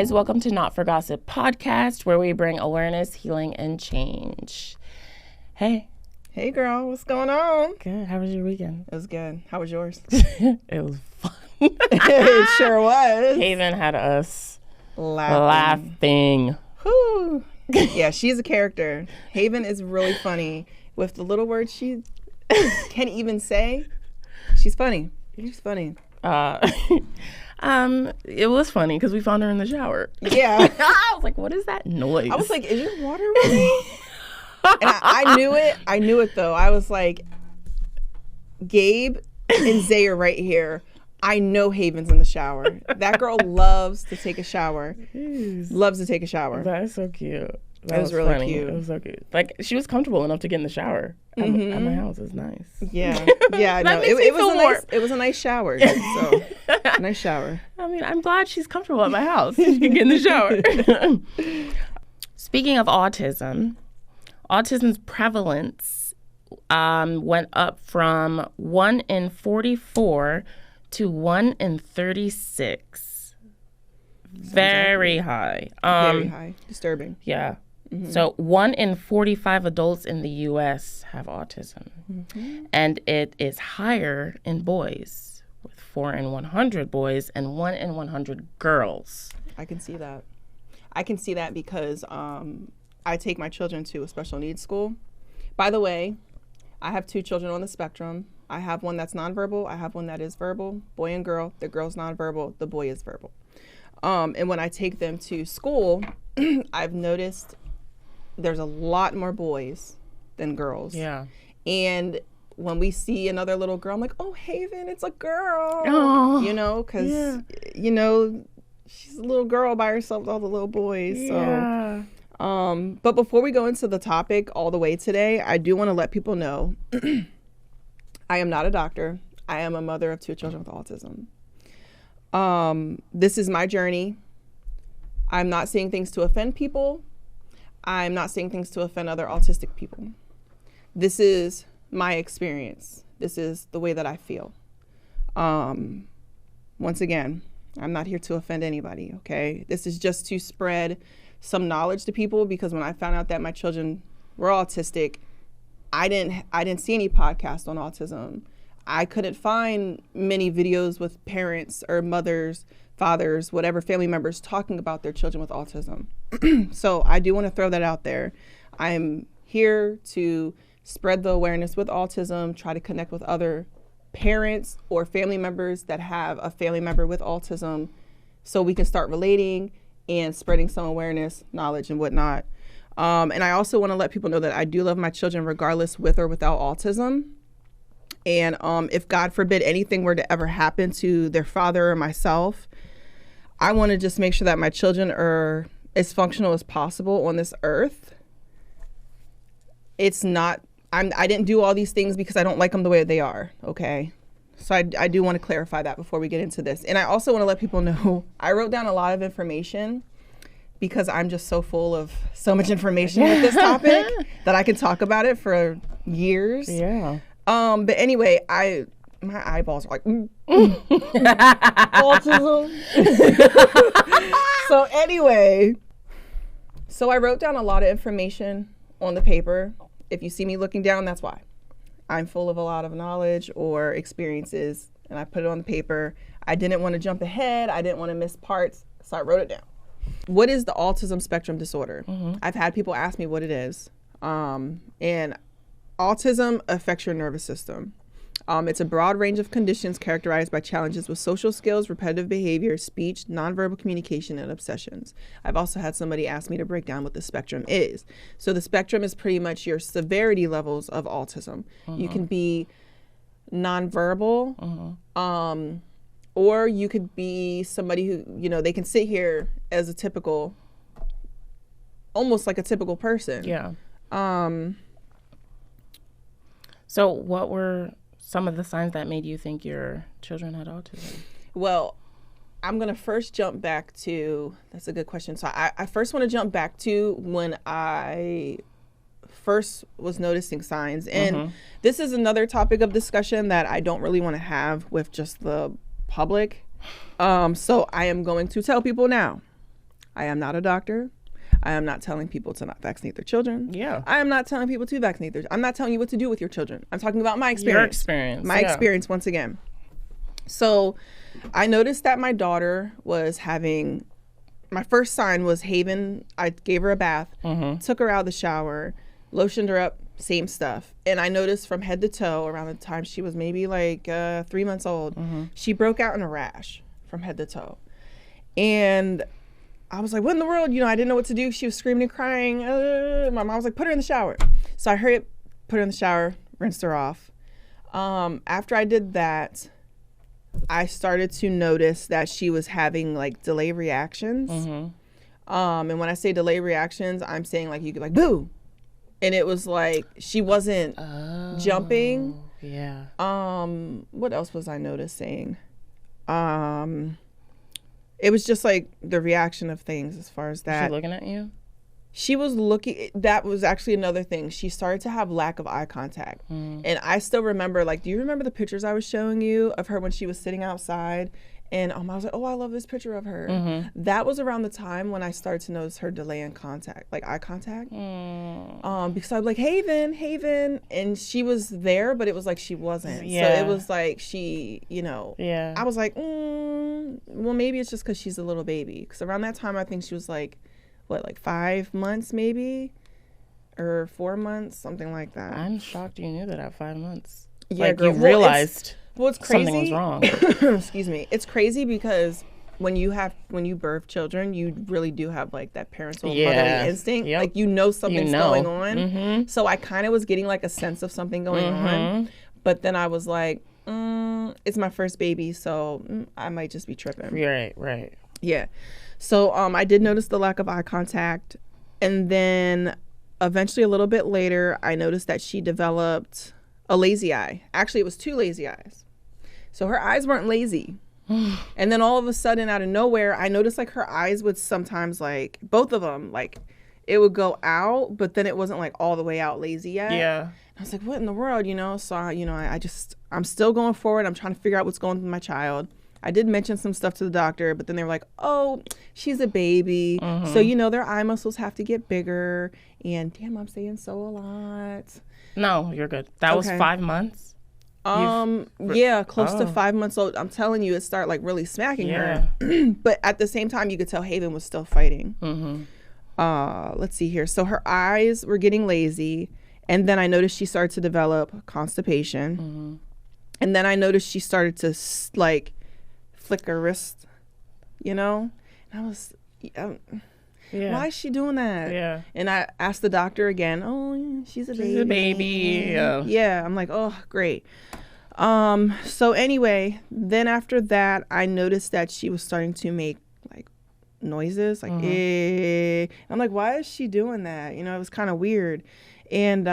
guys, welcome to NotForGossip podcast, where we bring awareness, healing, and change. Hey. Hey girl, what's going on? Good. How was your weekend? It was good. How was yours? It was fun. It sure was. Haven had us laughing. laughing. Whew. Yeah, she's a character. Haven is really funny. With the little words she can't even say, she's funny. She's funny. It was funny because we found her in the shower. Yeah. I was like, what is that noise? I was like, is your water running? And I knew it. I knew it though. I was like, Gabe and Zay are right here. I know Haven's in the shower. That girl loves to take a shower. Jeez. Loves to take a shower. That is so cute. That was really funny. cute. It was so cute. Like, she was comfortable enough to get in the shower at my house. It was nice. Yeah. Yeah, no. It was a nice shower. So nice shower. I mean, I'm glad she's comfortable at my house. She can get in the shower. Speaking of autism's prevalence went up from 1 in 44 to 1 in 36. Very high. Very high. Disturbing. Yeah. Mm-hmm. So 1 in 45 adults in the U.S. have autism. Mm-hmm. And it is higher in boys, with 4 in 100 boys and 1 in 100 girls. I can see that. I can see that because I take my children to a special needs school. By the way, I have 2 children on the spectrum. I have one that's nonverbal. I have one that is verbal, boy and girl. The girl's nonverbal. The boy is verbal. And when I take them to school, I've noticed there's a lot more boys than girls. Yeah. And when we see another little girl, I'm like, oh, Haven, it's a girl. Oh, you know, because, you know, she's a little girl by herself with all the little boys. Yeah. So, but before we go into the topic all the way today, I do want to let people know I am not a doctor. I am a mother of 2 children with autism. This is my journey. I'm not saying things to offend people. I'm not saying things to offend other autistic people. This is my experience. This is the way that I feel. Once again, I'm not here to offend anybody, okay? This is just to spread some knowledge to people, because when I found out that my children were autistic, I didn't see any podcasts on autism. I couldn't find many videos with parents or mothers, fathers, whatever family members talking about their children with autism. So I do want to throw that out there. I'm here to spread the awareness with autism, try to connect with other parents or family members that have a family member with autism, so we can start relating and spreading some awareness, knowledge, and whatnot. And I also want to let people know that I do love my children regardless with or without autism. And if God forbid anything were to ever happen to their father or myself, I want to just make sure that my children are as functional as possible on this earth. It's not, I didn't do all these things because I don't like them the way they are, okay? So I do want to clarify that before we get into this. And I also want to let people know, I wrote down a lot of information because I'm just so full of so much information with this topic that I can talk about it for years. Yeah. But anyway, my eyeballs are like, autism. So anyway, so I wrote down a lot of information on the paper. If you see me looking down, that's why. I'm full of a lot of knowledge or experiences, and I put it on the paper. I didn't want to jump ahead. I didn't want to miss parts, so I wrote it down. What is the autism spectrum disorder? Mm-hmm. I've had people ask me what it is. And autism affects your nervous system. It's a broad range of conditions characterized by challenges with social skills, repetitive behavior, speech, nonverbal communication, and obsessions. I've also had somebody ask me to break down what the spectrum is. So the spectrum is pretty much your severity levels of autism. You can be nonverbal, or you could be somebody who, you know, they can sit here as a typical, almost like a typical person. Yeah. So what were some of the signs that made you think your children had autism? Well, I'm going to first jump back to, that's a good question. So I first want to jump back to when I first was noticing signs. And this is another topic of discussion that I don't really want to have with just the public. So I am going to tell people now. I am not a doctor. I am not telling people to not vaccinate their children. Yeah. I am not telling people to vaccinate their. I'm not telling you what to do with your children. I'm talking about my experience. Your experience. My experience once again. So I noticed that my daughter was having, my first sign was Haven. I gave her a bath, took her out of the shower, lotioned her up, same stuff. And I noticed from head to toe around the time she was maybe like 3 months old, she broke out in a rash from head to toe. And I was like, what in the world? You know, I didn't know what to do. She was screaming and crying. My mom was like, put her in the shower. So I hurried, put her in the shower, rinsed her off. After I did that, I started to notice that she was having like delay reactions. And when I say delay reactions, I'm saying like you could like boo. And it was like she wasn't jumping. Yeah. What else was I noticing? It was just like the reaction of things as far as that. Was she looking at you? She was looking. That was actually another thing. She started to have lack of eye contact. And I still remember, like, do you remember the pictures I was showing you of her when she was sitting outside? And I was like, oh, I love this picture of her. That was around the time when I started to notice her delay in contact, like eye contact. Because I was like, Haven. And she was there, but it was like she wasn't. So it was like she, you know. Yeah. I was like, well, maybe it's just because she's a little baby. Because around that time, I think she was like, what, like 5 months maybe? Or 4 months, something like that. I'm shocked you knew that at 5 months. Yeah, like girl. you realized it's crazy. Something was wrong. Excuse me. It's crazy because when you birth children, you really do have like that parental motherly instinct. Like you know something's going on. So I kind of was getting like a sense of something going on. But then I was like, it's my first baby, so I might just be tripping. Right. Yeah. So I did notice the lack of eye contact. And then eventually a little bit later, I noticed that she developed a lazy eye. Actually, it was 2 lazy eyes. So her eyes weren't lazy. And then all of a sudden, out of nowhere, I noticed like her eyes would sometimes like, both of them, like it would go out, but then it wasn't like all the way out lazy yet. Yeah. I was like, what in the world, you know? So, I'm still going forward. I'm trying to figure out what's going on with my child. I did mention some stuff to the doctor, but then they were like, oh, she's a baby. So, you know, their eye muscles have to get bigger. And damn, I'm saying so a lot. No, you're good. That was 5 months? Yeah, close to 5 months old. I'm telling you, it started like really smacking her. But at the same time, you could tell Haven was still fighting. Let's see here. So her eyes were getting lazy. And then I noticed she started to develop constipation. And then I noticed she started to like flick her wrist, you know? And I was, why is she doing that? Yeah. And I asked the doctor again, oh, she's a baby. She's a baby. Yeah. I'm like, oh, great. So anyway, then after that, I noticed that she was starting to make like noises, like, eh. I'm like, why is she doing that? You know, it was kind of weird. And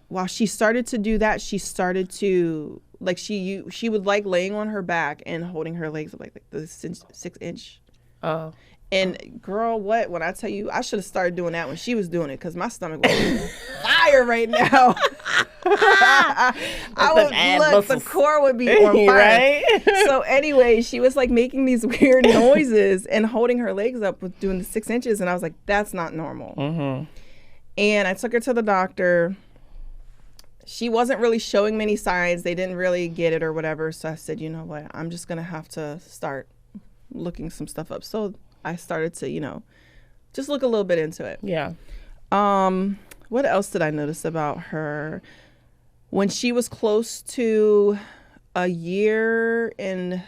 while she started to do that, she started to, like, she would like laying on her back and holding her legs up like the 6-inch. Oh. And girl, when I tell you, I should have started doing that when she was doing it, because my stomach was on fire right now. The core would be on fire. Right? So anyway, she was like making these weird noises and holding her legs up with doing the 6 inches. And I was like, that's not normal. And I took her to the doctor. She wasn't really showing many signs. They didn't really get it or whatever. So I said, you know what? I'm just going to have to start looking some stuff up. So I started to, you know, just look a little bit into it. Yeah. What else did I notice about her? When she was close to a year and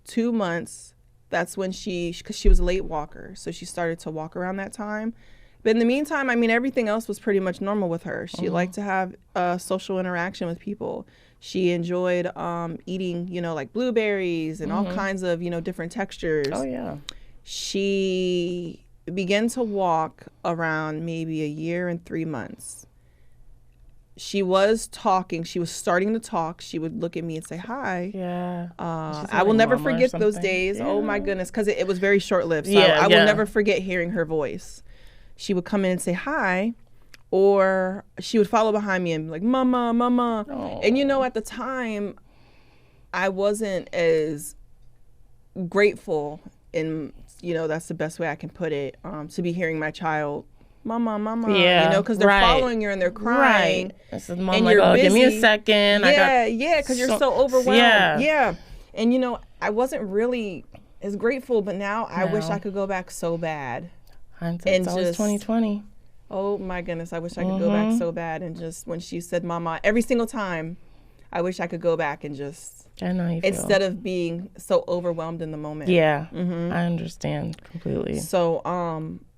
2 months, that's when because she was a late walker. So she started to walk around that time. But in the meantime, I mean, everything else was pretty much normal with her. She liked to have social interaction with people. She enjoyed eating, you know, like blueberries and all kinds of, you know, different textures. Oh, yeah. She began to walk around maybe a year and 3 months. She was talking. She was starting to talk. She would look at me and say, hi. Yeah. I will never forget those days. Yeah. Oh, my goodness. Because it was very short-lived. So I will never forget hearing her voice. She would come in and say hi, or she would follow behind me and be like, mama, mama. Oh. And, you know, at the time, I wasn't as grateful and that's the best way I can put it. To be hearing my child, mama, yeah, because they're following you and they're crying. Right. I said, Mom, like, oh, give me a second. Yeah, because you're so overwhelmed. Yeah. And I wasn't really as grateful, but now I wish I could go back so bad. Hindsight's always 2020. Oh my goodness, I wish I could go back so bad, and just when she said mama every single time, I wish I could go back and just, I know you feel. Instead of being so overwhelmed in the moment. Yeah, I understand completely. So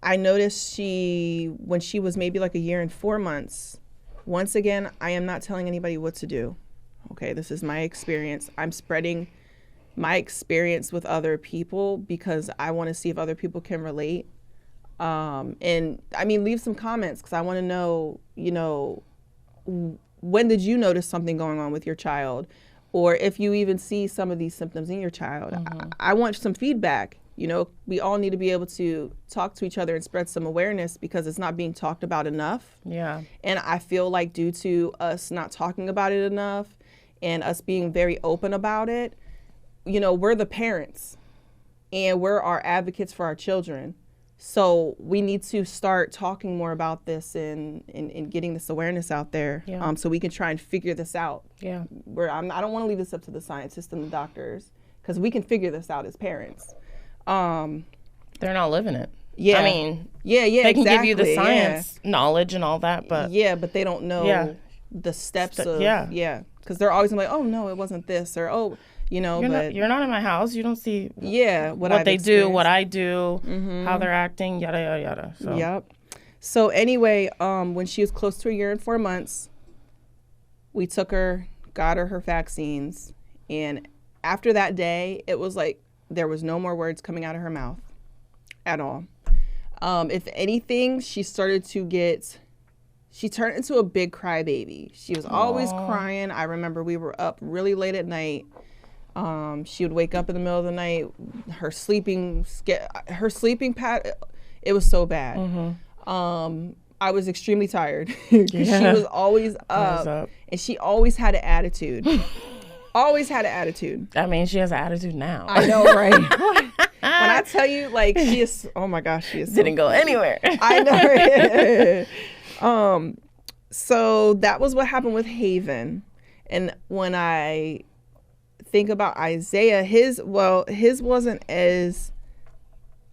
I noticed when she was maybe like a year and 4 months, once again, I am not telling anybody what to do. Okay, this is my experience. I'm spreading my experience with other people because I want to see if other people can relate. And I mean, leave some comments because I want to know, when did you notice something going on with your child? Or if you even see some of these symptoms in your child. I want some feedback. We all need to be able to talk to each other and spread some awareness because it's not being talked about enough. Yeah. And I feel like due to us not talking about it enough and us being very open about it, we're the parents and we're our advocates for our children. So we need to start talking more about this and getting this awareness out there, so we can try and figure this out. Yeah. I don't want to leave this up to the scientists and the doctors because we can figure this out as parents. They're not living it. Yeah. I mean, they can give you the science knowledge and all that, but but they don't know the steps of because they're always like, oh no, it wasn't this, or you're not in my house. You don't see what they do, what I do, how they're acting, yada yada yada. So. Yep. So anyway, when she was close to a year and 4 months, we took her, got her vaccines, and after that day, it was like there was no more words coming out of her mouth at all. If anything, she turned into a big crybaby. She was always crying. I remember we were up really late at night. She would wake up in the middle of the night. Her sleeping pattern, it was so bad. I was extremely tired because she was always up, and she always had an attitude. Always had an attitude. I mean, she has an attitude now. I know, right? When I tell you, like, she is, oh my gosh, she is. Didn't go anywhere. I know. So that was what happened with Haven. And when I think about Isaiah, his wasn't as,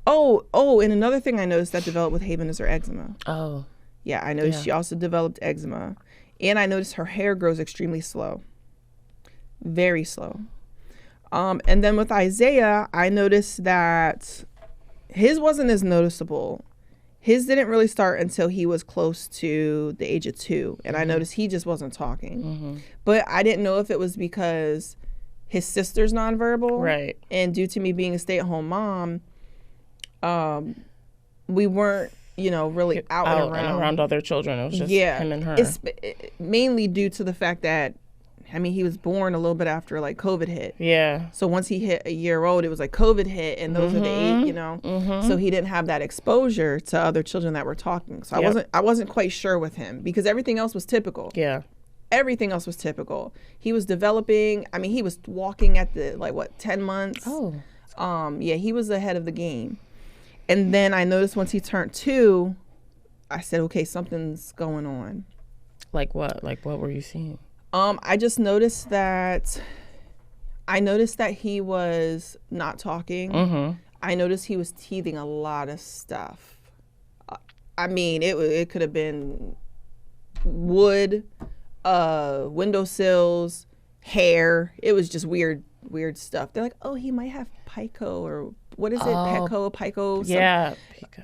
and another thing I noticed that developed with Haven is her eczema. Oh. Yeah, I noticed she also developed eczema. And I noticed her hair grows extremely slow. Very slow. And then with Isaiah, I noticed that his wasn't as noticeable. His didn't really start until he was close to the age of 2. And I noticed he just wasn't talking. But I didn't know if it was because his sister's nonverbal. Right. And due to me being a stay-at-home mom, we weren't, really out and around other children. It was just him and her. It's mainly due to the fact that, he was born a little bit after like COVID hit. Yeah. So once he hit a year old, it was like COVID hit, and those are the age, So he didn't have that exposure to other children that were talking. So I wasn't quite sure with him because everything else was typical. Yeah. Everything else was typical. He was developing. He was walking at the 10 months. Oh. He was ahead of the game. And then I noticed once he turned 2, I said, okay, something's going on. Like what? Like what were you seeing? I just noticed that he was not talking. I noticed he was teething a lot of stuff. It could have been wood, windowsills, hair. It was just weird stuff. They're like, oh, he might have pico, or what is it? Pico. Yeah.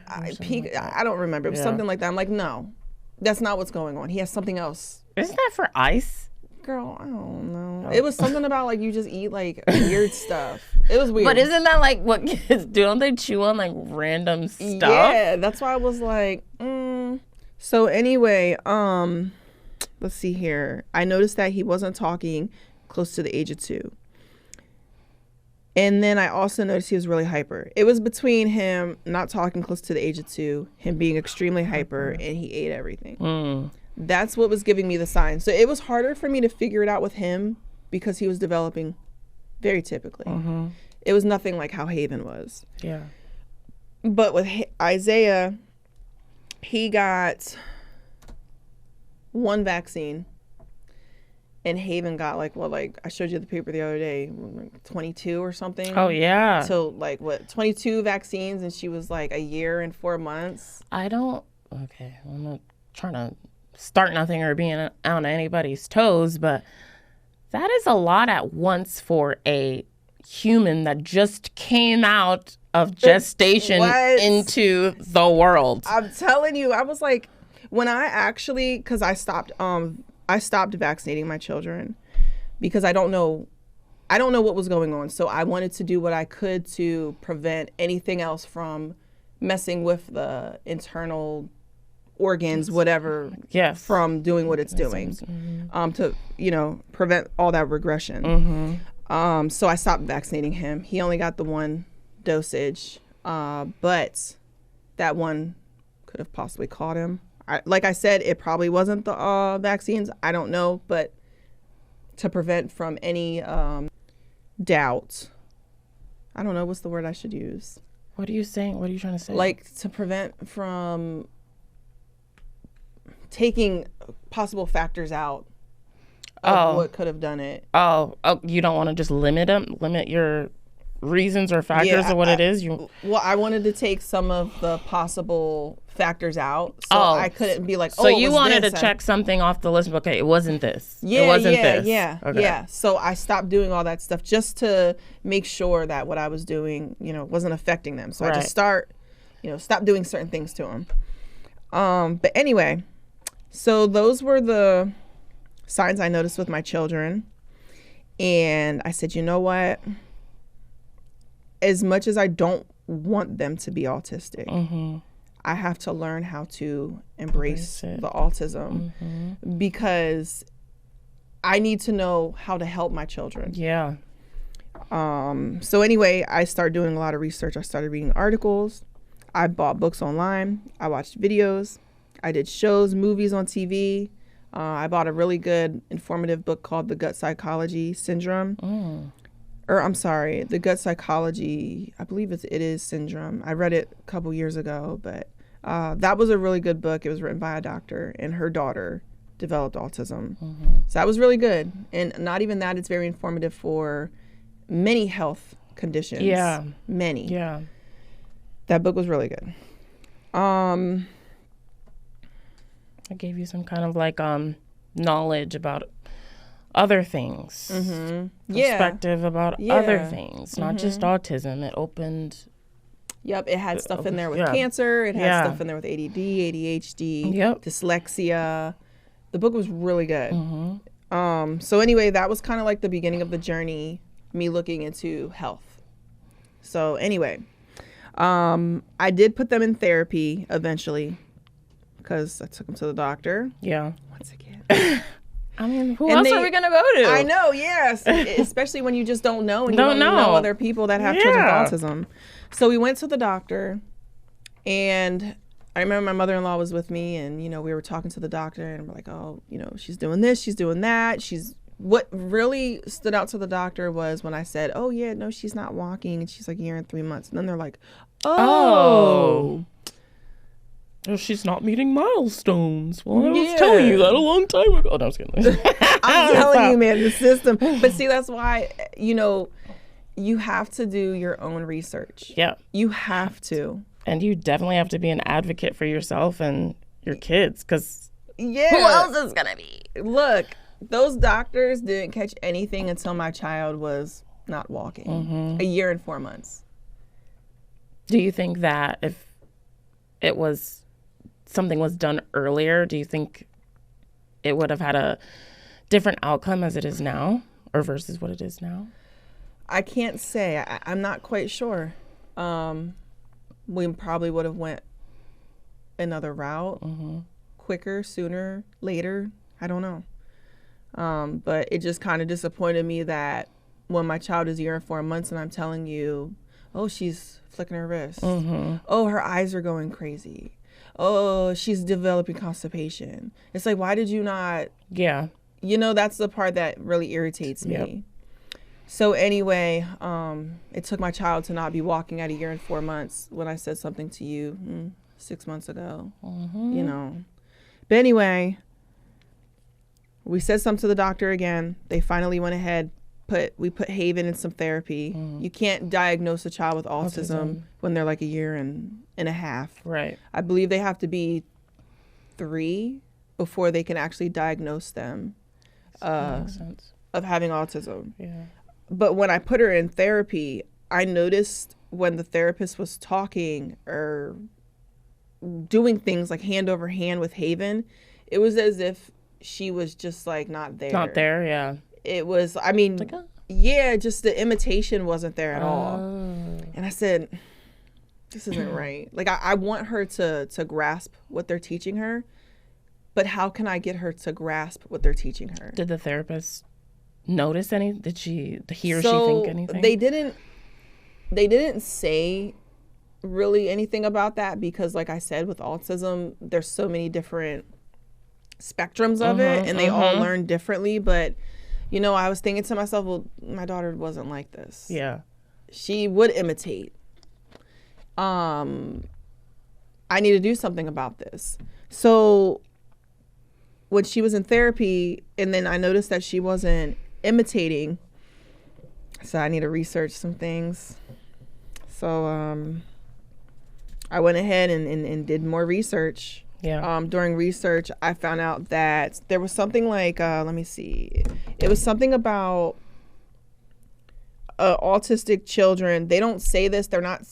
I don't remember. It was something like that. I'm like, no, that's not what's going on. He has something else. Isn't that for ice? Girl, I don't know. Oh. It was something about like you just eat like weird stuff. It was weird. But isn't that like what kids do? Don't they chew on like random stuff? Yeah, that's why I was like, So anyway, let's see here. I noticed that he wasn't talking close to the age of 2. And then I also noticed he was really hyper. It was between him not talking close to the age of 2, him being extremely hyper, and he ate everything. That's what was giving me the signs. So it was harder for me to figure it out with him because he was developing very typically. it was nothing like how Haven was. Yeah. But with Isaiah, he got one vaccine, and Haven got like I showed you the paper the other day, 22 or something. Oh yeah. So like 22 vaccines, and she was like a year and 4 months. Okay, I'm not trying to start nothing or being on anybody's toes, but that is a lot at once for a human that just came out of gestation into the world. I'm telling you, I was like, when I actually, because I stopped vaccinating my children because I don't know what was going on. So I wanted to do what I could to prevent anything else from messing with the internal organs, whatever, from doing what it's doing, to, prevent all that regression. So I stopped vaccinating him. He only got the one dosage, but that one could have possibly caught him. Like I said, it probably wasn't the vaccines. I don't know, but to prevent from any doubt, I don't know what's the word I should use. What are you saying? What are you trying to say? Like to prevent from taking possible factors out of what could have done it. Oh, you don't want to just limit your reasons or factors of what it is? Well, I wanted to take some of the possible factors out, so I couldn't be like, so you wanted to check something off the list. Okay, it wasn't this. Yeah, it wasn't this. Okay. Yeah. So I stopped doing all that stuff just to make sure that what I was doing, wasn't affecting them. So I just stop doing certain things to them. But anyway, so those were the signs I noticed with my children, and I said, you know what? As much as I don't want them to be autistic, I have to learn how to embrace the autism because I need to know how to help my children. Yeah. So anyway, I started doing a lot of research. I started reading articles. I bought books online. I watched videos. I did shows, movies on TV. I bought a really good informative book called The Gut Psychology Syndrome. The Gut Psychology, I believe it is Syndrome. I read it a couple years ago, but that was a really good book. It was written by a doctor, and her daughter developed autism. So that was really good. And not even that, it's very informative for many health conditions. Yeah. Many. Yeah. That book was really good. I gave you some kind of like knowledge about other things, perspective about other things, not just autism. It opened. Yep, it had stuff in there with cancer. It had stuff in there with ADD, ADHD, dyslexia. The book was really good. So anyway, that was kind of like the beginning of the journey, me looking into health. So anyway, I did put them in therapy eventually because I took them to the doctor. Yeah. Once again. I mean, who else are we going to go to? I know, yes. Especially when you just don't know and you don't know other people that have children with autism. So we went to the doctor, and I remember my mother-in-law was with me, and, we were talking to the doctor, and we're like, oh, she's doing this, she's doing that. What really stood out to the doctor was when I said, oh, yeah, no, she's not walking, and she's like a year and 3 months. And then they're like, oh. Oh, she's not meeting milestones. Well, I was telling you that a long time ago. Oh, no, I was kidding. I'm telling you, man, the system. But see, that's why, you have to do your own research. Yeah. You have to. And you definitely have to be an advocate for yourself and your kids, because who else is going to be? Look, those doctors didn't catch anything until my child was not walking. A year and 4 months. Do you think that if it was something was done earlier, do you think it would have had a different outcome as it is now, or versus what it is now? I can't say. I'm not quite sure. We probably would have went another route, quicker, sooner, later. I don't know. But it just kind of disappointed me that when my child is a year and 4 months and I'm telling you, oh, she's flicking her wrist. Oh, her eyes are going crazy. Oh, she's developing constipation. It's like, why did you not? Yeah. That's the part that really irritates me. So anyway, it took my child to not be walking at 1 year and 4 months when I said something to you 6 months ago, you know. But anyway, we said something to the doctor again. They finally went ahead, we put Haven in some therapy. You can't diagnose a child with autism when they're like 1.5 years. Right. I believe they have to be 3 before they can actually diagnose them Makes sense. of having autism. Yeah. But when I put her in therapy, I noticed when the therapist was talking or doing things like hand over hand with Haven, it was as if she was just like not there. Not there, yeah. It was, I mean, Like, yeah, just the imitation wasn't there at all. Oh. And I said, this isn't right. Like, I want her to grasp what they're teaching her, but how can I get her to grasp what they're teaching her? Did the therapist notice any? Did he or she So think anything? they didn't say really anything about that because, like I said, with autism, there's so many different spectrums of it, and they all learn differently. But, you know, I was thinking to myself, well, my daughter wasn't like this. Yeah. She would imitate. I need to do something about this. So when she was in therapy, and then I noticed that she wasn't imitating, so I need to research some things. So I went ahead and did more research. Yeah. During research, I found out that there was something like, let me see. It was something about autistic children. They don't say this. They're not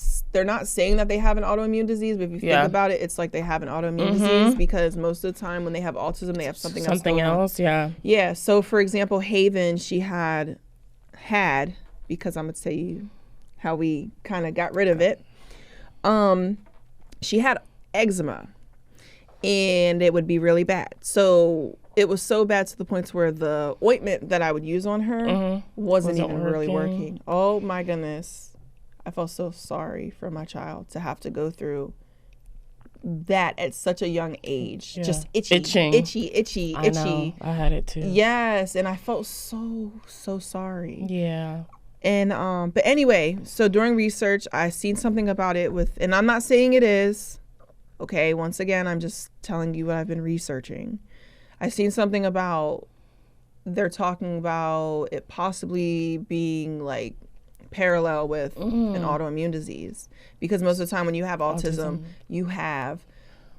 saying that they have an autoimmune disease. But if you think about it, it's like they have an autoimmune disease because most of the time when they have autism, they have something else. Something else, yeah. Yeah. So for example, Haven, she had, because I'm going to tell you how we kind of got rid of it. She had eczema. And it would be really bad. So it was so bad to the point where the ointment that I would use on her wasn't even really working. Oh my goodness. I felt so sorry for my child to have to go through that at such a young age. Yeah. Just itchy. I know. I had it too. Yes. And I felt so sorry. Yeah. And but anyway, so during research, I seen something about it and I'm not saying it is. Okay, once again, I'm just telling you what I've been researching. I've seen something about, they're talking about it possibly being like parallel with an autoimmune disease. Because most of the time when you have autism. You have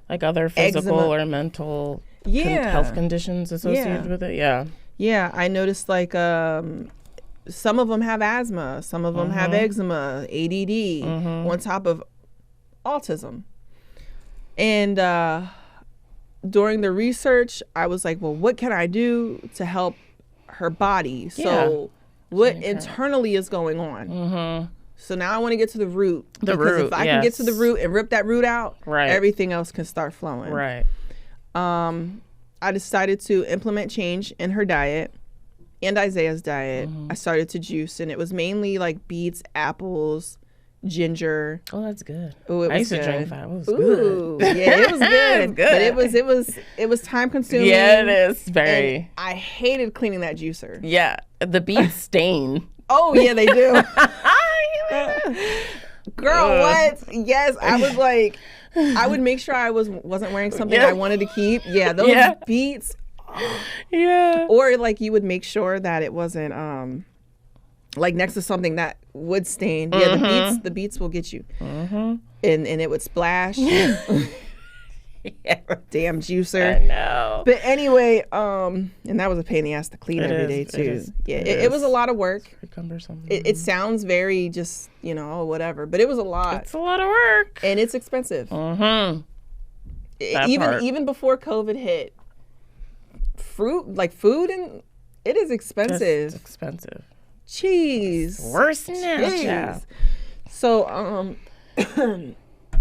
like other physical eczema. Or mental health conditions associated with it. Yeah. Yeah, I noticed like some of them have asthma, some of them have eczema, ADD, on top of autism. And during the research, I was like, well, what can I do to help her body? So what internally is going on? So now I want to get to the root. Because if I can get to the root and rip that root out, everything else can start flowing. Right. I decided to implement change in her diet and Isaiah's diet. I started to juice, and it was mainly like beets, apples, ginger. Oh, that's good. Ooh, it was I used to good. drink that. It was good. Yeah, it was good. But it was time consuming. Yeah, it is very. And I hated cleaning that juicer. Yeah, the beets stain. Oh yeah, they do. Girl, what? Yes, I was like, I would make sure I wasn't wearing something I wanted to keep. Yeah, those beets. Yeah. Or like you would make sure that it wasn't like next to something that would stain. Yeah, the beets will get you. And it would splash. Damn juicer. I know. But anyway, and that was a pain in the ass to clean every day too. It was a lot of work. It's very cumbersome. It sounds very just, whatever, but it was a lot. It's a lot of work. And it's expensive. Even before COVID hit, food, and it is expensive. It's expensive. Cheese. Worse now. Yeah. So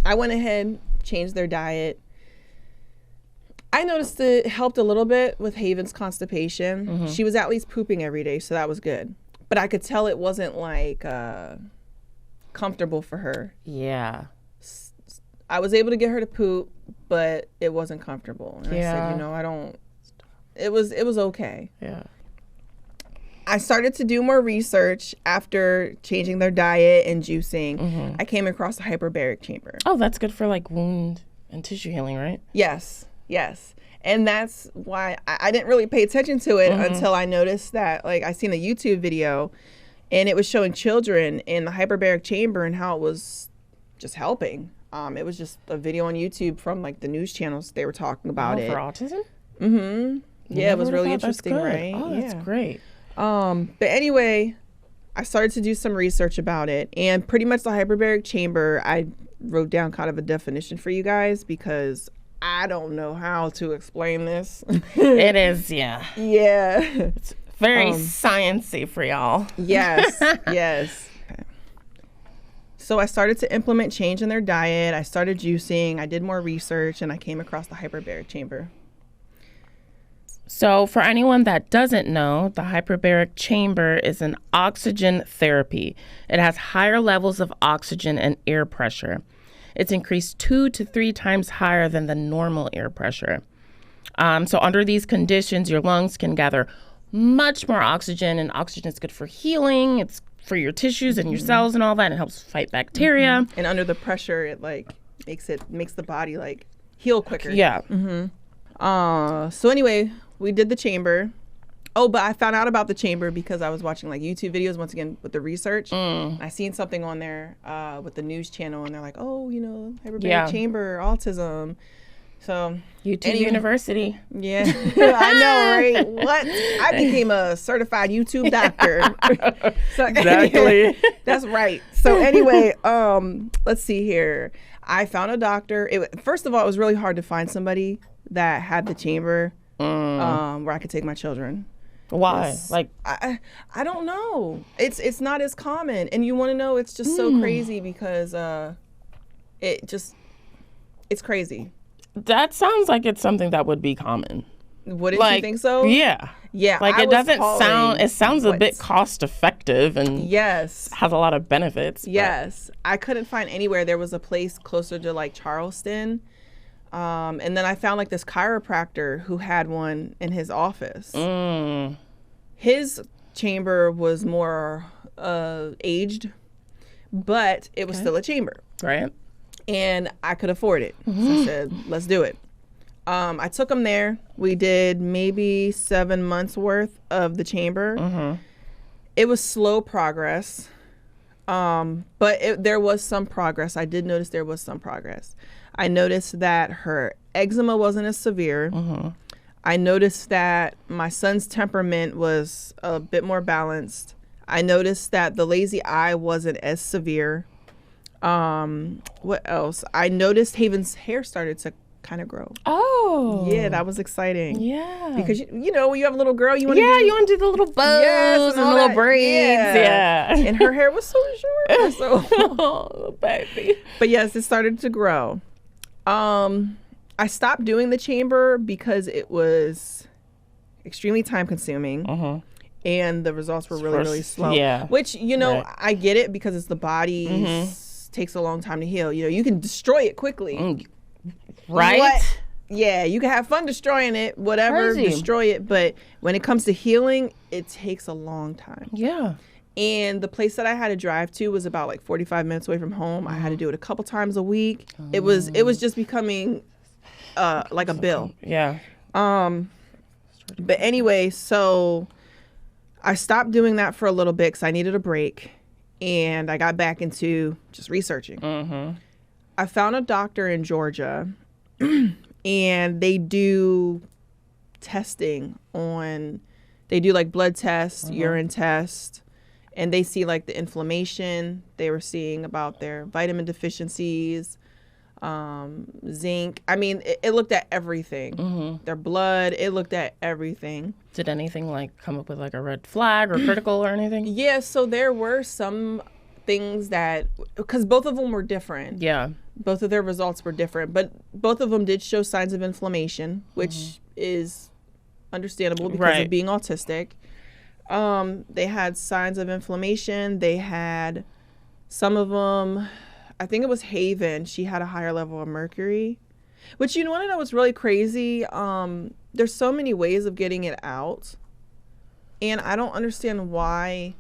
I went ahead, changed their diet. I noticed it helped a little bit with Haven's constipation. She was at least pooping every day, so that was good. But I could tell it wasn't like comfortable for her. Yeah. I was able to get her to poop, but it wasn't comfortable. And I said, I don't. It was okay. Yeah. I started to do more research after changing their diet and juicing. I came across the hyperbaric chamber. Oh, that's good for like wound and tissue healing, right? Yes. And that's why I didn't really pay attention to it until I noticed that, like, I seen a YouTube video and it was showing children in the hyperbaric chamber and how it was just helping. It was just a video on YouTube from like the news channels. They were talking about it. For autism? Yeah, it was really interesting, right? Oh, that's great. But anyway, I started to do some research about it, and pretty much the hyperbaric chamber, I wrote down kind of a definition for you guys because I don't know how to explain this. It is, yeah. Yeah. It's very sciencey for y'all. Yes. Okay. So I started to implement change in their diet. I started juicing. I did more research, and I came across the hyperbaric chamber. So for anyone that doesn't know, the hyperbaric chamber is an oxygen therapy. It has higher levels of oxygen and air pressure. It's increased 2 to 3 times higher than the normal air pressure. So under these conditions, your lungs can gather much more oxygen, and oxygen is good for healing. It's for your tissues and your cells and all that. And it helps fight bacteria. And under the pressure, it like makes the body like heal quicker. Yeah. So anyway, we did the chamber. Oh, but I found out about the chamber because I was watching like YouTube videos once again with the research. I seen something on there with the news channel, and they're like, "Oh, you know, hyperbaric chamber, autism." So YouTube University. Yeah, I know, right? What? I became a certified YouTube doctor. So Exactly. Anyway, that's right. So anyway, let's see here. I found a doctor. First of all, it was really hard to find somebody that had the chamber where I could take my children. Why? Like I don't know. It's not as common, and you want to know? It's just so crazy because it's crazy. That sounds like it's something that would be common. Wouldn't you think so? Yeah. Yeah. Like it doesn't sound. It sounds a bit cost effective and yes, has a lot of benefits. Yes, I couldn't find anywhere. There was a place closer to like Charleston. And then I found like this chiropractor who had one in his office. His chamber was more aged, but it was still a chamber. Right. And I could afford it. So I said, let's do it. I took him there. We did maybe 7 months worth of the chamber. It was slow progress. But there was some progress. I did notice there was some progress. I noticed that her eczema wasn't as severe. I noticed that my son's temperament was a bit more balanced. I noticed that the lazy eye wasn't as severe. What else? I noticed Haven's hair started to kind of grow. Oh. Yeah, that was exciting. Yeah. Because, you know, when you have a little girl, you want to you want to do the little bows and the little braids. Yeah. And her hair was so short. So. Oh, baby. But yes, it started to grow. I stopped doing the chamber because it was extremely time consuming. And the results were really slow. Yeah. Which, you know, I get it because it's the body takes a long time to heal. You know, you can destroy it quickly. Right? Yeah, you can have fun destroying it, whatever, destroy it. But when it comes to healing, it takes a long time. Yeah. And the place that I had to drive to was about like 45 minutes away from home. I had to do it a couple times a week. It was just becoming like a bill. Yeah. But anyway, so I stopped doing that for a little bit because I needed a break. And I got back into just researching. I found a doctor in Georgia and they do testing they do like blood tests, urine tests. And they see like the inflammation. They were seeing about their vitamin deficiencies, zinc. I mean, it looked at everything. Their blood, it looked at everything. Did anything like come up with like a red flag or critical or anything? Yeah, so there were some things because both of them were different. Yeah. Both of their results were different, but both of them did show signs of inflammation, which is understandable because of being autistic. They had signs of inflammation. They had some of them, I think it was Haven. She had a higher level of mercury, which you want to know what's really crazy. There's so many ways of getting it out. And I don't understand why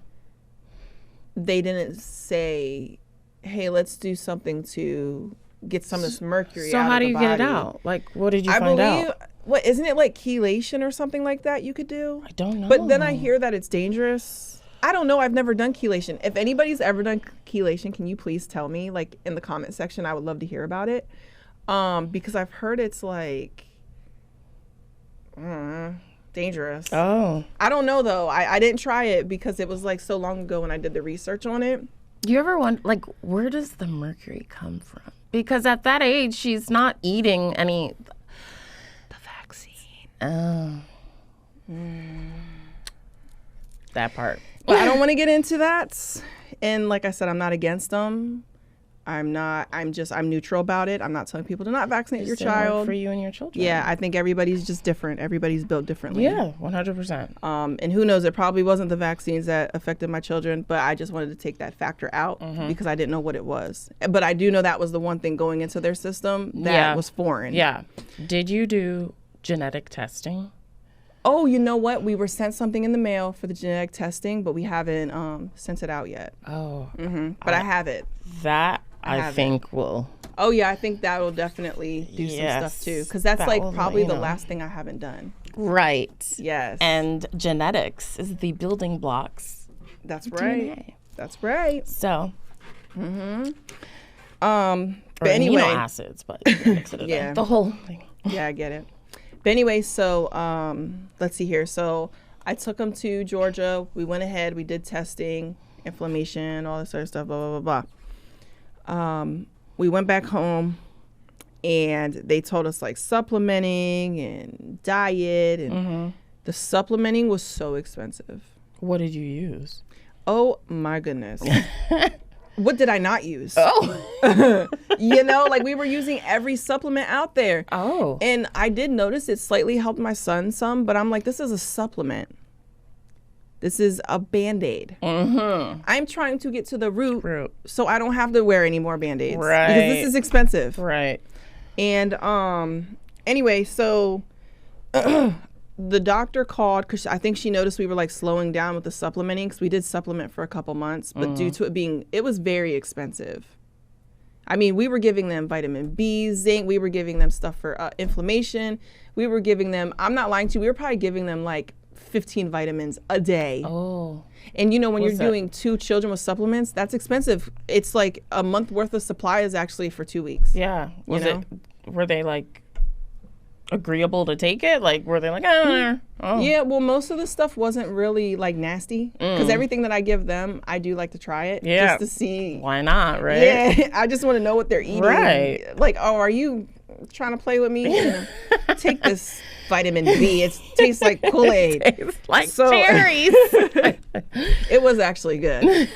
they didn't say, hey, let's do something to get some of this mercury out of the body. So how do you get it out? Like, what did you find out? What, isn't it like chelation or something like that you could do? I don't know. But then I hear that it's dangerous. I don't know. I've never done chelation. If anybody's ever done chelation, can you please tell me, like, in the comment section? I would love to hear about it. Because I've heard it's like dangerous. Oh. I don't know though. I didn't try it because it was like so long ago when I did the research on it. You ever wonder, like, where does the mercury come from? Because at that age, she's not eating any. The vaccine. Oh. That part. But I don't want to get into that. And like I said, I'm not against them. I'm neutral about it. I'm not telling people to not vaccinate your child. For you and your children. Yeah, I think everybody's just different. Everybody's built differently. Yeah, 100%. And who knows, it probably wasn't the vaccines that affected my children, but I just wanted to take that factor out because I didn't know what it was. But I do know that was the one thing going into their system that was foreign. Yeah. Did you do genetic testing? Oh, you know what? We were sent something in the mail for the genetic testing, but we haven't sent it out yet. Oh. But I have it. That I think will. Oh, yeah. I think that will definitely do some stuff, too. Because that's like probably the last thing I haven't done. Right. Yes. And genetics is the building blocks. That's right. DNA. That's right. So. But anyway. Amino acids, but mix it in. The whole thing. Yeah, I get it. But anyway, so let's see here. So I took them to Georgia. We went ahead. We did testing, inflammation, all this sort of stuff, blah, blah, blah, blah. We went back home, and they told us, like, supplementing and diet. And the supplementing was so expensive. What did you use? Oh, my goodness. What did I not use? Oh. You know, like, we were using every supplement out there. Oh. And I did notice it slightly helped my son some, but I'm like, this is a supplement. This is a Band-Aid. I'm trying to get to the root so I don't have to wear any more Band-Aids. Right. Because this is expensive. Right. And anyway, so the doctor called because I think she noticed we were like slowing down with the supplementing because we did supplement for a couple months, but due to it was very expensive. I mean, we were giving them vitamin B, zinc. We were giving them stuff for inflammation. We were giving them, I'm not lying to you, we were probably giving them like 15 vitamins a day. Oh. And you know, when you're doing 2 children with supplements, that's expensive. It's like a month worth of supply is actually for 2 weeks. Yeah. Were they like agreeable to take it? Like, were they like, oh. Yeah, well, most of the stuff wasn't really like nasty because everything that I give them, I do like to try it just to see. Why not, right? Yeah, I just want to know what they're eating. Right. Like, oh, are you trying to play with me? Take this vitamin B. It tastes like Kool-Aid. It tastes like cherries. It was actually good.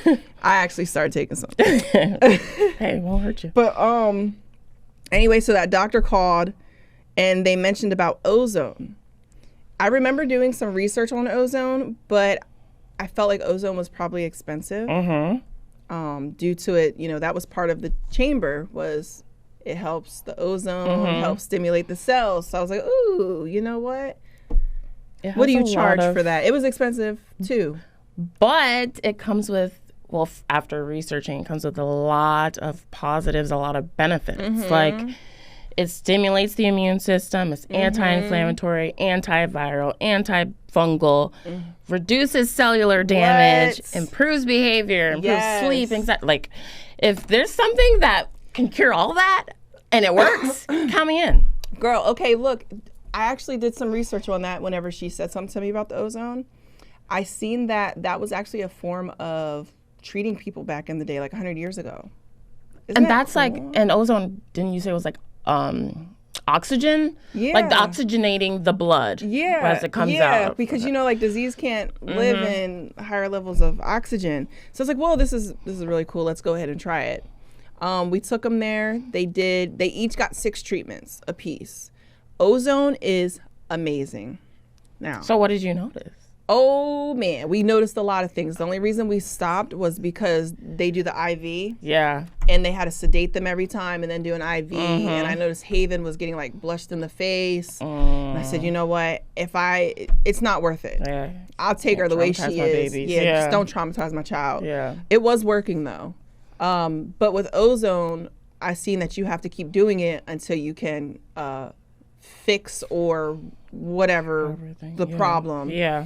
I actually started taking some. Hey, it won't hurt you. But anyway, so that doctor called and they mentioned about ozone. I remember doing some research on ozone, but I felt like ozone was probably expensive. Due to it, you know, that was part of the chamber was it helps the ozone, helps stimulate the cells. So I was like, ooh, you know what? What do you charge for that? It was expensive too. But it comes with, well, after researching, it comes with a lot of positives, a lot of benefits. Like, it stimulates the immune system. It's anti-inflammatory, antiviral, antifungal, reduces cellular damage, improves behavior, improves sleep, anxiety. Like, if there's something that can cure all that and it works, count me in. Girl, okay, look, I actually did some research on that whenever she said something to me about the ozone. I seen that was actually a form of treating people back in the day, like 100 years ago. And that's cool? Like, and ozone, didn't you say it was like oxygen? Yeah. Like the oxygenating the blood as it comes out. Yeah, because, you know, like disease can't live in higher levels of oxygen. So it's like, well, this is really cool. Let's go ahead and try it. We took them there. They each got 6 treatments apiece. Ozone is amazing. Now. So what did you notice? Oh man, we noticed a lot of things. The only reason we stopped was because they do the IV. Yeah. And they had to sedate them every time and then do an IV. And I noticed Haven was getting like blushed in the face. And I said, you know what? It's not worth it. Yeah. I'll take her the way she is. Babies. Yeah, just don't traumatize my child. Yeah. It was working though. But with Ozone, I've seen that you have to keep doing it until you can fix or whatever the problem. Yeah.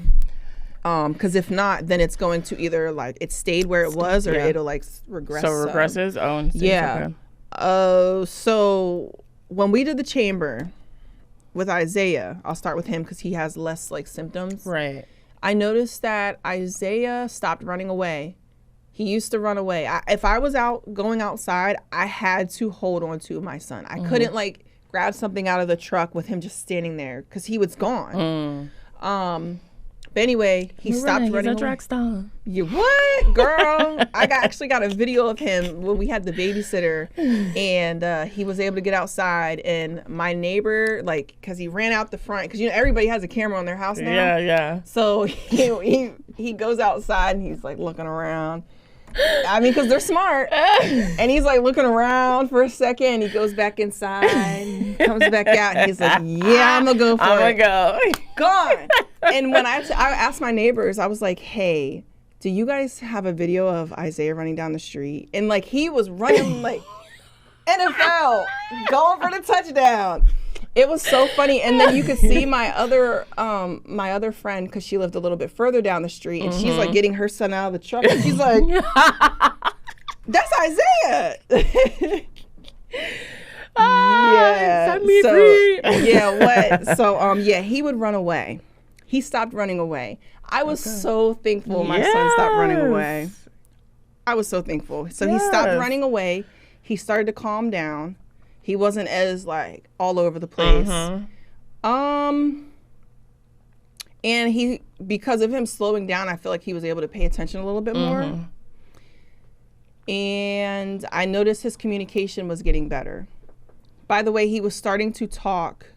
Because if not, then it's going to either like it stayed where it was or it'll like regress. So regresses? Yeah. So when we did the chamber with Isaiah, I'll start with him because he has less like symptoms. Right. I noticed that Isaiah stopped running away. He used to run away. If I was going outside, I had to hold on to my son. I couldn't like grab something out of the truck with him just standing there because he was gone. But anyway, he stopped running. He's a drag star. You what, girl? I actually got a video of him when we had the babysitter, and he was able to get outside. And my neighbor, like, because he ran out the front, because everybody has a camera on their house now. Yeah, yeah. So he goes outside and he's like looking around. I mean, because they're smart. And he's like looking around for a second. He goes back inside, comes back out, and he's like, yeah, I'm going to go for it. I'm going to go. Gone. And when I asked my neighbors, I was like, hey, do you guys have a video of Isaiah running down the street? And like he was running like NFL, going for the touchdown. It was so funny. And then you could see my other friend, because she lived a little bit further down the street, and she's like getting her son out of the truck, and she's like, that's Isaiah. Set me free. Yeah, he would run away. He stopped running away. I was so thankful my son stopped running away. I was so thankful. So he stopped running away. He started to calm down. He wasn't as like all over the place. And he, because of him slowing down, I feel like he was able to pay attention a little bit more. And I noticed his communication was getting better. By the way, he was starting to talk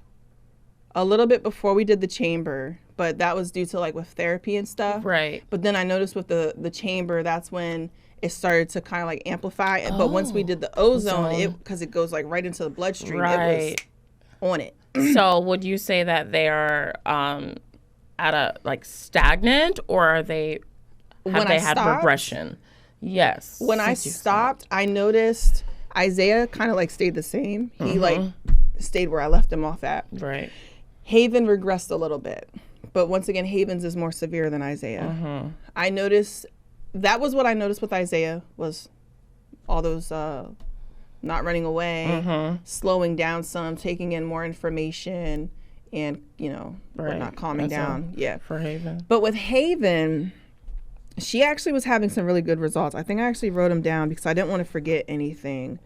a little bit before we did the chamber, but that was due to like with therapy and stuff. Right. But then I noticed with the chamber, that's when it started to kind of like amplify. But once we did the ozone, because it goes like right into the bloodstream, it was on it. So would you say that they are at a like stagnant, or are they have they had progression? Yes. When I stopped, I noticed Isaiah kind of like stayed the same. He like stayed where I left him off at. Right. Haven regressed a little bit, but once again, Haven's is more severe than Isaiah. I noticed that was what I noticed with Isaiah was all those not running away, slowing down some, taking in more information, and not calming down. For Haven. But with Haven, she actually was having some really good results. I think I actually wrote them down because I didn't want to forget anything.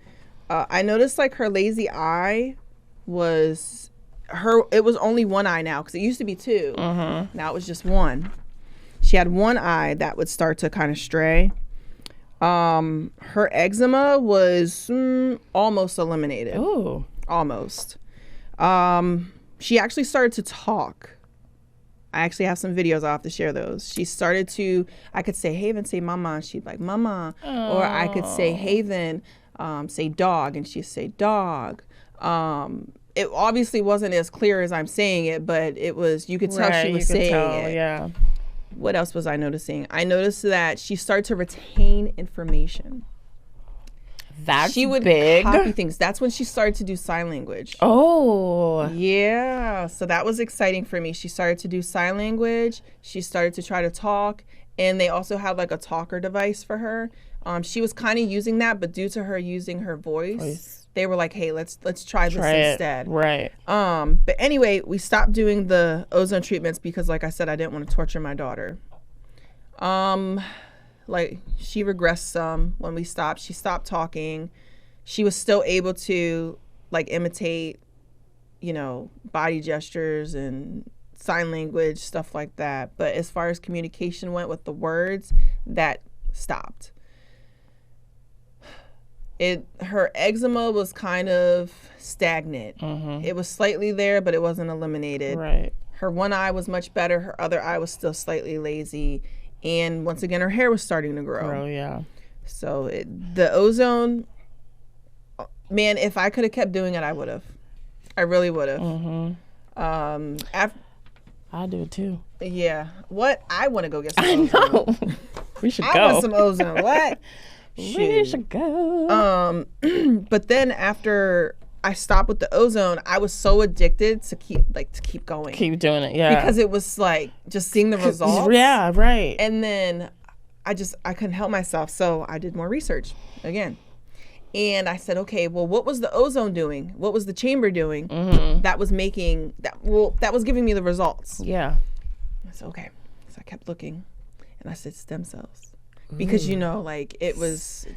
I noticed like her lazy eye was it was only one eye now, because it used to be two. Now it was just one. She had one eye that would start to kind of stray. Her eczema was almost eliminated. Oh, almost. She actually started to talk. I actually have some videos. I'll have to share those. She started to, I could say, Haven, say mama. She'd like, mama. Or I could say, Haven, say dog. And she'd say dog. It obviously wasn't as clear as I'm saying it, but it was, you could tell she was saying it. Yeah. What else was I noticing? I noticed that she started to retain information. She would big. Copy things. That's when she started to do sign language. Oh. Yeah. So that was exciting for me. She started to do sign language. She started to try to talk. And they also had like a talker device for her. She was kind of using that, but due to her using her voice, they were like, hey, let's try this instead. Right. But anyway, we stopped doing the ozone treatments because, like I said, I didn't want to torture my daughter. Like she regressed some when we stopped. She stopped talking. She was still able to like imitate, body gestures and sign language, stuff like that. But as far as communication went with the words, that stopped. Her eczema was kind of stagnant. It was slightly there, but it wasn't eliminated. Right. Her one eye was much better. Her other eye was still slightly lazy. And once again, her hair was starting to grow. Yeah. So the ozone, man, if I could have kept doing it, I would have. I really would have. I do it too. Yeah. What? I want to go get some I ozone. know. We should go. I want some ozone. What? We should go. But then after I stopped with the ozone, I was so addicted to keep going. Keep doing it, yeah. Because it was like just seeing the results. Yeah, right. And then I couldn't help myself. So I did more research again. And I said, okay, well, what was the ozone doing? What was the chamber doing that was giving me the results? Yeah. I said, okay. So I kept looking and I said stem cells. Because,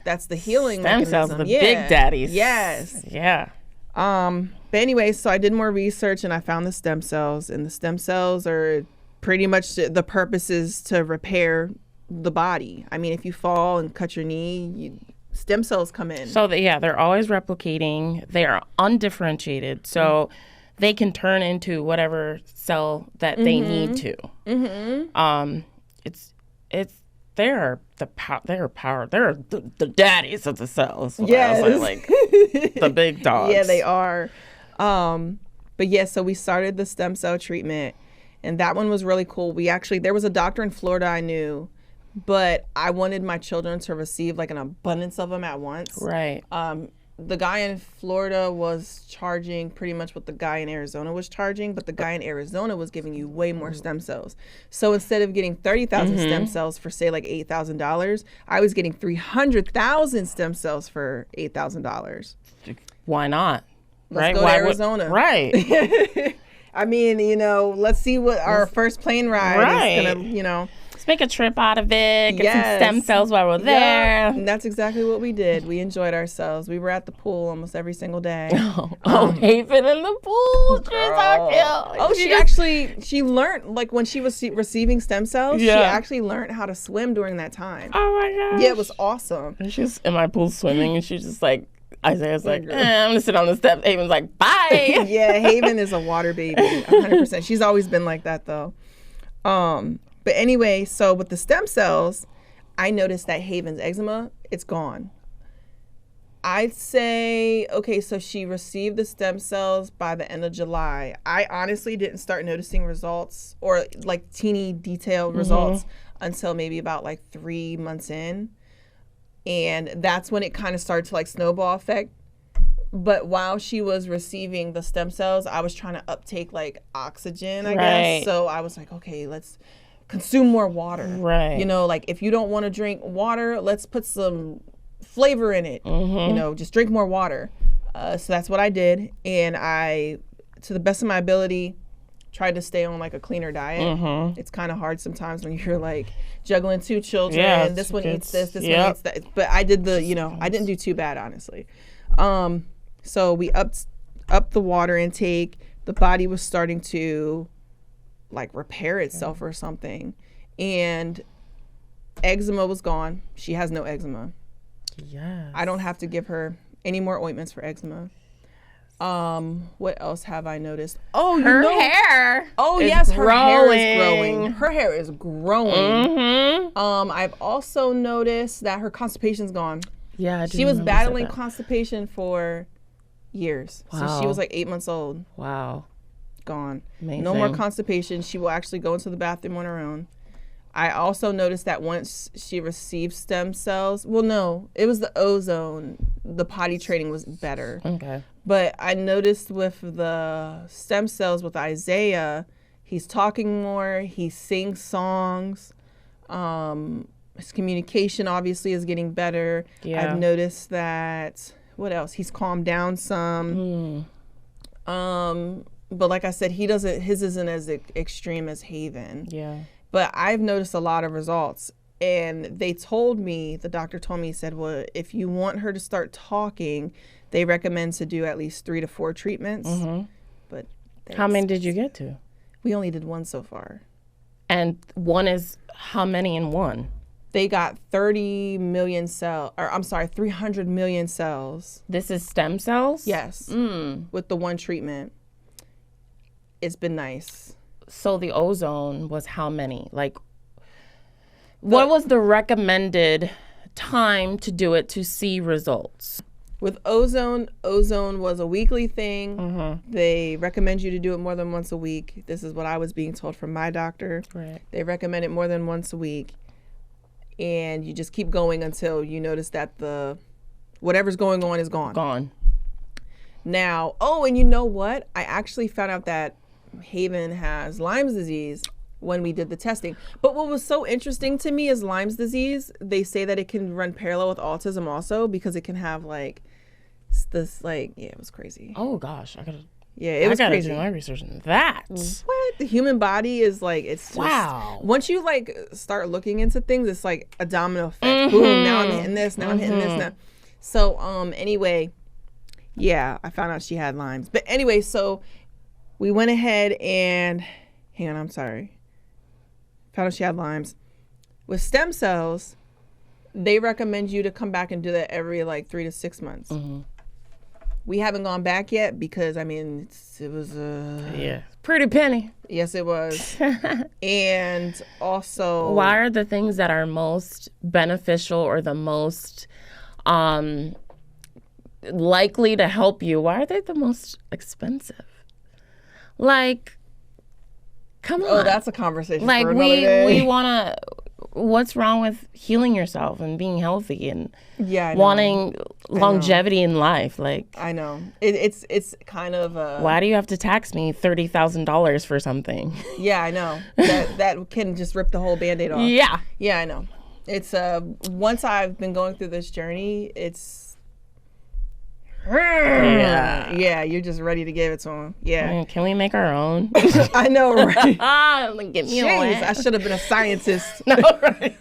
that's the healing stem mechanism. cells, the big daddies. Yes. Yeah. But anyway, so I did more research and I found the stem cells. And the stem cells are pretty much the purpose is to repair the body. I mean, if you fall and cut your knee, stem cells come in. So, they're always replicating. They are undifferentiated. So they can turn into whatever cell that they need to. They're the daddies of the cells. Yes. Like the big dogs. Yeah, they are. But yeah, so we started the stem cell treatment and that one was really cool. There was a doctor in Florida I knew, but I wanted my children to receive like an abundance of them at once. Right. The guy in Florida was charging pretty much what the guy in Arizona was charging, but the guy in Arizona was giving you way more stem cells. So instead of getting 30,000 stem cells for say like $8,000, I was getting 300,000 stem cells for $8,000. Why not? Let's go to Arizona. Right. I mean, let's see what our first plane ride is gonna, Let's make a trip out of it. Get some stem cells while we're there. Yeah, and that's exactly what we did. We enjoyed ourselves. We were at the pool almost every single day. Haven in the pool. She learned, like when she was receiving stem cells, she actually learned how to swim during that time. Oh my gosh. Yeah, it was awesome. And she's in my pool swimming and she's just like, Isaiah's like, I'm gonna sit on the steps. Haven's like, bye. Yeah, Haven is a water baby, 100%. She's always been like that though. But anyway, so with the stem cells, I noticed that Haven's eczema, it's gone. I'd say, okay, so she received the stem cells by the end of July. I honestly didn't start noticing results or like teeny detailed results until maybe about like 3 months in. And that's when it kind of started to like snowball effect. But while she was receiving the stem cells, I was trying to uptake like oxygen, I guess. So I was like, okay, let's consume more water. Right. Like if you don't want to drink water, let's put some flavor in it. Just drink more water. So that's what I did. And I, to the best of my ability, tried to stay on like a cleaner diet. It's kind of hard sometimes when you're like juggling 2 children. Yeah, this one eats this one eats that. But I did I didn't do too bad, honestly. So we upped the water intake. The body was starting to like repair itself or something. And eczema was gone. She has no eczema. Yes. I don't have to give her any more ointments for eczema. What else have I noticed? Oh, her hair. Oh, yes, her hair is growing. Her hair is growing. I've also noticed that her constipation's gone. Yeah, she was battling constipation for years. Wow. So she was like 8 months old. Wow. Gone. Amazing. No more constipation. She will actually go into the bathroom on her own. I also noticed that once she received stem cells, well, no, it was the ozone. The potty training was better. Okay. But I noticed with the stem cells with Isaiah, he's talking more. He sings songs. His communication obviously is getting better. Yeah. I've noticed that, what else? He's calmed down some. But like I said, his isn't as extreme as Haven. Yeah. But I've noticed a lot of results. And the doctor told me, he said, well, if you want her to start talking, they recommend to do at least 3 to 4 treatments. But how many did you get to? We only did 1 so far. And one is how many in one? They got 300 million cells. This is stem cells? Yes. With the 1 treatment. It's been nice. So the ozone was how many? Like, what was the recommended time to do it to see results? With ozone was a weekly thing. They recommend you to do it more than once a week. This is what I was being told from my doctor. Right. They recommend it more than once a week. And you just keep going until you notice that the whatever's going on is gone. Gone. Now, and you know what? I actually found out that Haven has Lyme's disease when we did the testing. But what was so interesting to me is Lyme's disease. They say that it can run parallel with autism also, because it can have like this, like, yeah, it was crazy. Oh gosh, it was crazy. Do my research on that. What? The human body is like, it's just, wow. Once you like start looking into things, it's like a domino effect. Boom, now I'm hitting this, now I'm hitting this now. So anyway, yeah, I found out she had Lyme's. But anyway, so we went ahead and found out she had Lyme's. With stem cells, they recommend you to come back and do that every like 3 to 6 months. We haven't gone back yet because, I mean, it was pretty penny. Yes, it was. And also, why are the things that are most beneficial or the most likely to help you, why are they the most expensive? Like, come on. Oh, that's a conversation like for another day. We want to, what's wrong with healing yourself and being healthy and I know. wanting longevity in life? Like, I know. It's kind of why do you have to tax me $30,000 for something? Yeah, I know. That can just rip the whole Band-Aid off. Yeah, I know. It's once I've been going through this journey, it's yeah, you're just ready to give it to them. Yeah. Can we make our own? I know, right? Get me away. I should have been a scientist. No, right.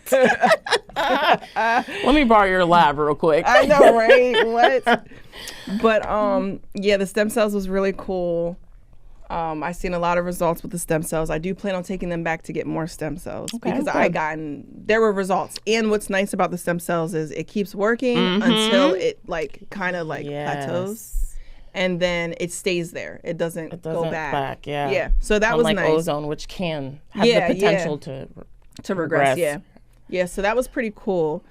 Let me borrow your lab real quick. I know, right? What? But yeah, the stem cells was really cool. I've seen a lot of results with the stem cells. I do plan on taking them back to get more stem cells because there were results. And what's nice about the stem cells is it keeps working until it plateaus. And then it stays there. It doesn't go back. Yeah. So that was nice. Ozone, which can have the potential to regress. Yeah. So that was pretty cool.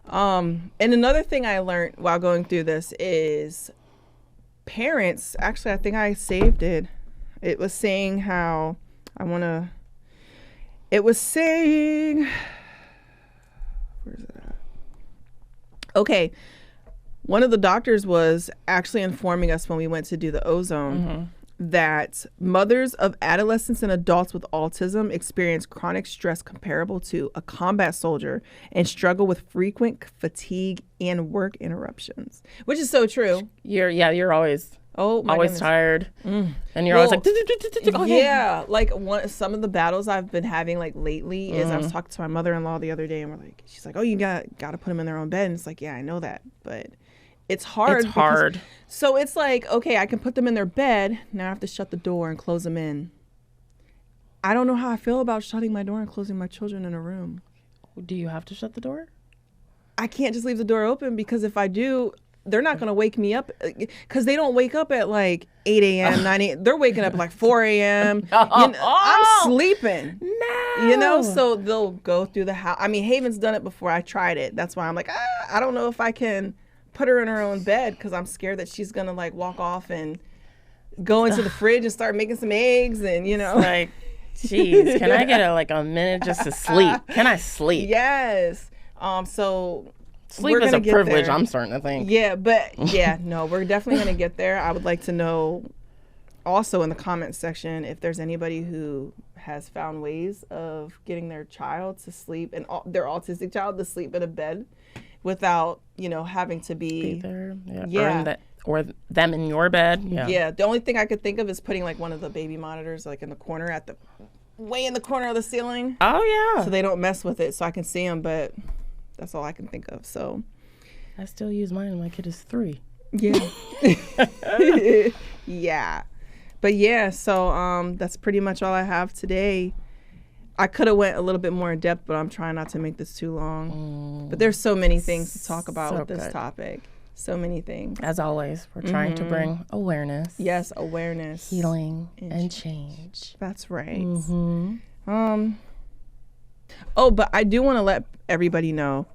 And another thing I learned while going through this is parents, actually, I think I saved it. It was saying how where's it at? Okay. One of the doctors was actually informing us when we went to do the ozone that mothers of adolescents and adults with autism experience chronic stress comparable to a combat soldier and struggle with frequent fatigue and work interruptions, which is so true. You're always... always tired, and you're always like, yeah. Like some of the battles I've been having like lately is I was talking to my mother-in-law the other day, and she's like, "Oh, you got to put them in their own bed." And it's like, yeah, I know that, but it's hard. It's hard. So it's like, okay, I can put them in their bed. Now I have to shut the door and close them in. I don't know how I feel about shutting my door and closing my children in a room. Do you have to shut the door? I can't just leave the door open because if I do, they're not going to wake me up because they don't wake up at like 8 a.m., 9 a.m. They're waking up at like 4 a.m. I'm sleeping. No. So they'll go through the house. I mean, Haven's done it before. I tried it. That's why I'm like, I don't know if I can put her in her own bed because I'm scared that she's going to like walk off and go into the fridge and start making some eggs and, Like, jeez, can I get a minute just to sleep? Can I sleep? Yes. So... Sleep is a privilege, I'm starting to think. Yeah, but no, we're definitely going to get there. I would like to know also in the comments section if there's anybody who has found ways of getting their child to sleep and their autistic child to sleep in a bed without, having to be there. Or them in your bed. Yeah. The only thing I could think of is putting like one of the baby monitors like in the corner way in the corner of the ceiling. Oh, yeah. So they don't mess with it so I can see them, but... That's all I can think of. So, I still use mine when my kid is 3. Yeah. Yeah. But yeah, so that's pretty much all I have today. I could have went a little bit more in depth, but I'm trying not to make this too long. But there's so many things to talk about with this topic. So many things. As always, we're trying to bring awareness. Yes, awareness. Healing and change. That's right. Oh, but I do want to let everybody know,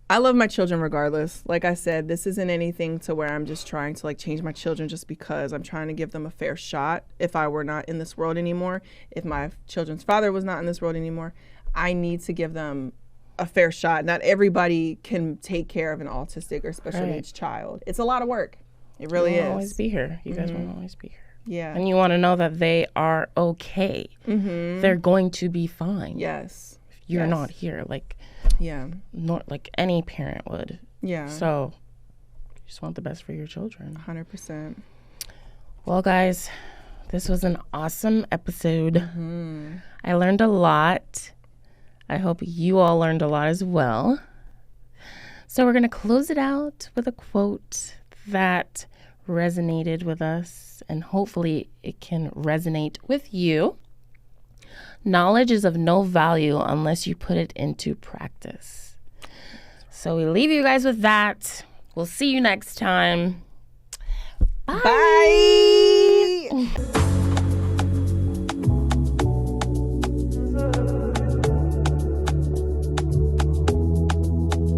I love my children regardless. Like I said, this isn't anything to where I'm just trying to like change my children just because. I'm trying to give them a fair shot. If I were not in this world anymore, if my children's father was not in this world anymore, I need to give them a fair shot. Not everybody can take care of an autistic or special needs child. It's a lot of work. It really is. Always be here. You guys won't always be here. Yeah. And you want to know that they are okay. They're going to be fine. Yes. If you're not here, like like any parent would. Yeah. So you just want the best for your children. 100%. Well, guys, this was an awesome episode. I learned a lot. I hope you all learned a lot as well. So we're going to close it out with a quote that resonated with us, and hopefully it can resonate with you. Knowledge is of no value unless you put it into practice. So we leave you guys with that. We'll see you next time. Bye. Bye.